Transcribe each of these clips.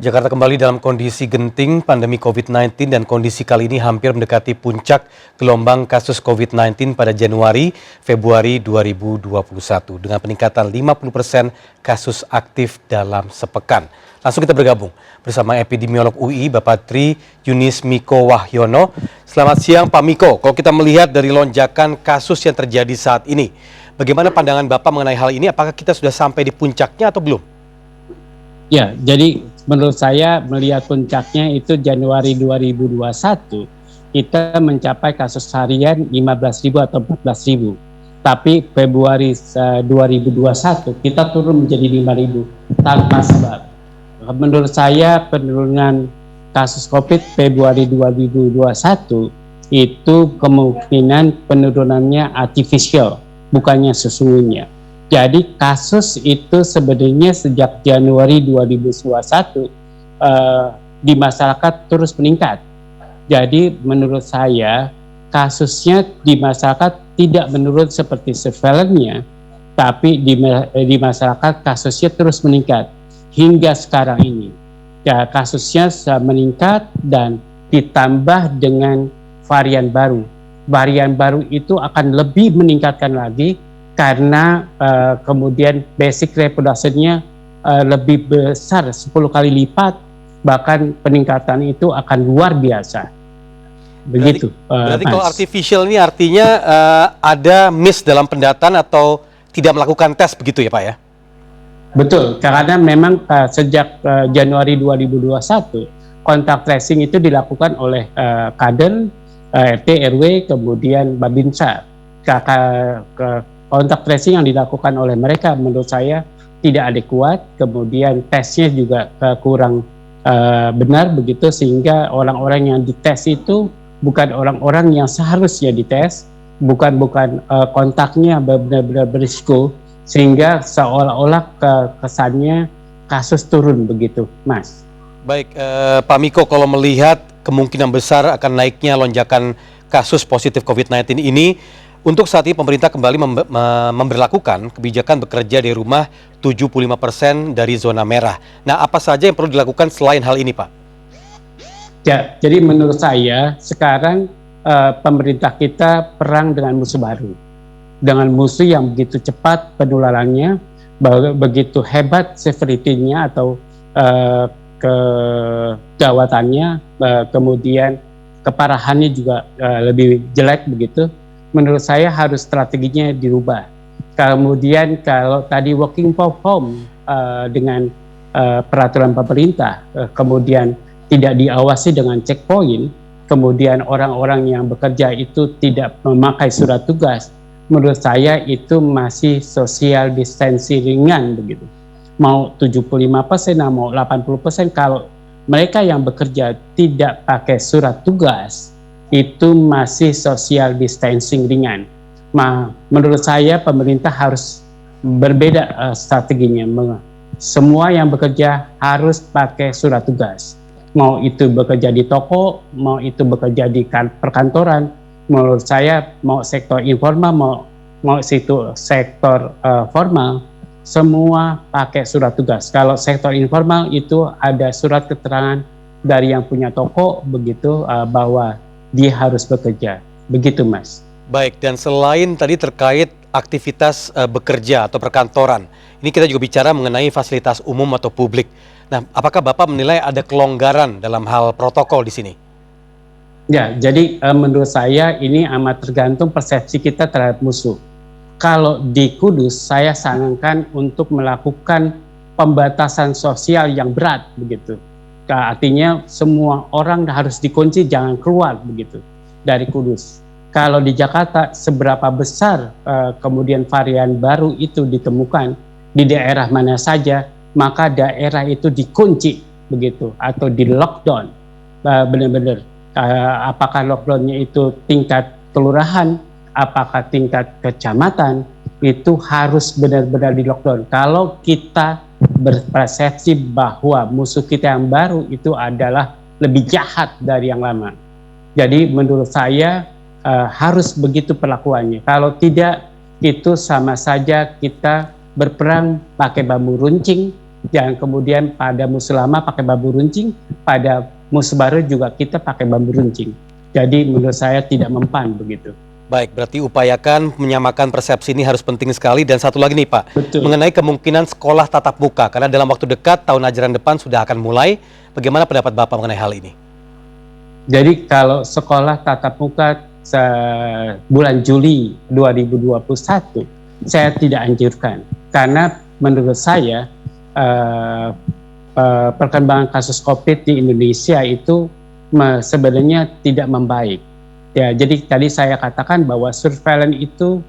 Jakarta kembali dalam kondisi genting pandemi COVID-19 dan kondisi kali ini hampir mendekati puncak gelombang kasus COVID-19 pada Januari-Februari 2021 dengan peningkatan 50% kasus aktif dalam sepekan. Langsung kita bergabung bersama epidemiolog UI Bapak Tri Yunis Miko Wahyono. Selamat siang Pak Miko, kalau kita melihat dari lonjakan kasus yang terjadi saat ini, bagaimana pandangan Bapak mengenai hal ini? Apakah kita sudah sampai di puncaknya atau belum? Ya, jadi menurut saya melihat puncaknya itu Januari 2021 kita mencapai kasus harian 15.000 atau 14.000. Tapi Februari 2021 kita turun menjadi 5.000 tanpa sebab. Menurut saya penurunan kasus COVID Februari 2021 itu kemungkinan penurunannya artifisial, bukannya sesungguhnya. Jadi kasus itu sebenarnya sejak Januari 2021 di masyarakat terus meningkat. Jadi menurut saya kasusnya di masyarakat tidak menurun seperti surveillance-nya, tapi di masyarakat kasusnya terus meningkat hingga sekarang ini. Ya, kasusnya meningkat dan ditambah dengan varian baru. Varian baru itu akan lebih meningkatkan lagi karena kemudian basic reproduction-nya lebih besar 10 kali lipat, bahkan peningkatan itu akan luar biasa. Begitu. Berarti kalau artificial ini artinya ada miss dalam pendataan atau tidak melakukan tes begitu ya Pak ya? Betul, karena memang sejak Januari 2021 kontak tracing itu dilakukan oleh kader, RT, RW, kemudian Babinsa. Kontak tracing yang dilakukan oleh mereka menurut saya tidak adekuat, kemudian tesnya juga kurang benar begitu, sehingga orang-orang yang dites itu bukan orang-orang yang seharusnya dites, bukan kontaknya benar-benar berisiko, sehingga seolah-olah kesannya kasus turun begitu, Mas. Baik, Pak Miko, kalau melihat kemungkinan besar akan naiknya lonjakan kasus positif COVID-19 ini, untuk saat ini pemerintah kembali memberlakukan kebijakan bekerja dari rumah 75% dari zona merah. Nah, apa saja yang perlu dilakukan selain hal ini, Pak? Ya, jadi menurut saya sekarang pemerintah kita perang dengan musuh baru. Dengan musuh yang begitu cepat penularannya, begitu hebat severity-nya atau kegawatannya, kemudian keparahannya juga lebih jelek begitu. Menurut saya harus strateginya dirubah. Kemudian kalau tadi working from home dengan peraturan pemerintah, kemudian tidak diawasi dengan checkpoint, kemudian orang-orang yang bekerja itu tidak memakai surat tugas, menurut saya itu masih social distancing ringan begitu. Mau 75%, mau 80%, kalau mereka yang bekerja tidak pakai surat tugas, itu masih social distancing ringan. Menurut saya pemerintah harus berbeda strateginya. Semua yang bekerja harus pakai surat tugas. Mau itu bekerja di toko, mau itu bekerja di perkantoran. Menurut saya mau sektor informal, mau situ sektor formal, semua pakai surat tugas. Kalau sektor informal itu ada surat keterangan dari yang punya toko begitu bahwa dia harus bekerja. Begitu, Mas. Baik, dan selain tadi terkait aktivitas bekerja atau perkantoran, ini kita juga bicara mengenai fasilitas umum atau publik. Nah, apakah Bapak menilai ada kelonggaran dalam hal protokol di sini? Ya, jadi menurut saya ini amat tergantung persepsi kita terhadap musuh. Kalau di Kudus, saya sarankan untuk melakukan pembatasan sosial yang berat begitu. Artinya semua orang harus dikunci, jangan keluar begitu dari Kudus. Kalau di Jakarta seberapa besar kemudian varian baru itu ditemukan di daerah mana saja, maka daerah itu dikunci begitu atau di lockdown benar-benar. Apakah lockdownnya itu tingkat kelurahan, apakah tingkat kecamatan, itu harus benar-benar di lockdown. Kalau kita berpersepsi bahwa musuh kita yang baru itu adalah lebih jahat dari yang lama. Jadi menurut saya harus begitu perlakuannya. Kalau tidak, itu sama saja kita berperang pakai bambu runcing Jangan kemudian pada musuh lama pakai bambu runcing, pada musuh baru juga kita pakai bambu runcing. Jadi menurut saya tidak mempan begitu. Baik, berarti upayakan menyamakan persepsi ini harus penting sekali. Dan satu lagi nih Pak, Betul. mengenai kemungkinan sekolah tatap muka, karena dalam waktu dekat tahun ajaran depan sudah akan mulai. Bagaimana pendapat Bapak mengenai hal ini? Jadi kalau sekolah tatap muka bulan Juli 2021, saya tidak anjurkan. Karena menurut saya perkembangan kasus COVID di Indonesia itu sebenarnya tidak membaik. Ya, jadi tadi saya katakan bahwa surveillance itu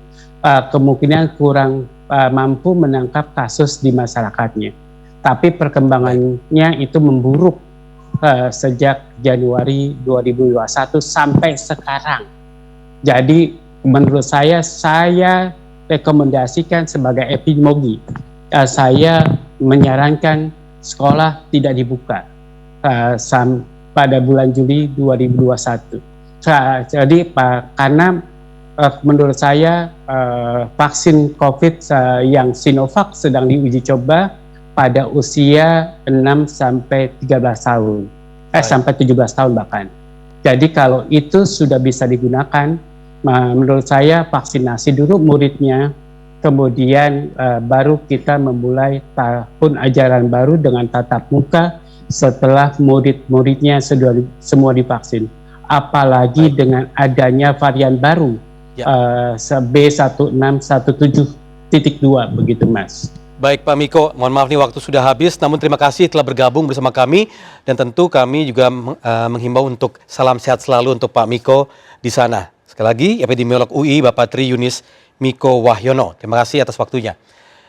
kemungkinan kurang mampu menangkap kasus di masyarakatnya. Tapi perkembangannya itu memburuk sejak Januari 2021 sampai sekarang. Jadi menurut saya rekomendasikan sebagai epidemiologi, saya menyarankan sekolah tidak dibuka pada bulan Juli 2021. Jadi karena menurut saya vaksin COVID yang Sinovac sedang diuji coba pada usia 6 sampai 13 tahun, sampai 17 tahun bahkan. Jadi kalau itu sudah bisa digunakan, menurut saya vaksinasi dulu muridnya, kemudian baru kita memulai tahun ajaran baru dengan tatap muka setelah murid-muridnya semua divaksin. Apalagi dengan adanya varian baru B1617.2 begitu Mas. Baik Pak Miko, mohon maaf nih waktu sudah habis, namun terima kasih telah bergabung bersama kami. Dan tentu kami juga menghimbau untuk salam sehat selalu untuk Pak Miko di sana. Sekali lagi, epidemiolog UI Bapak Tri Yunis Miko Wahyono. Terima kasih atas waktunya.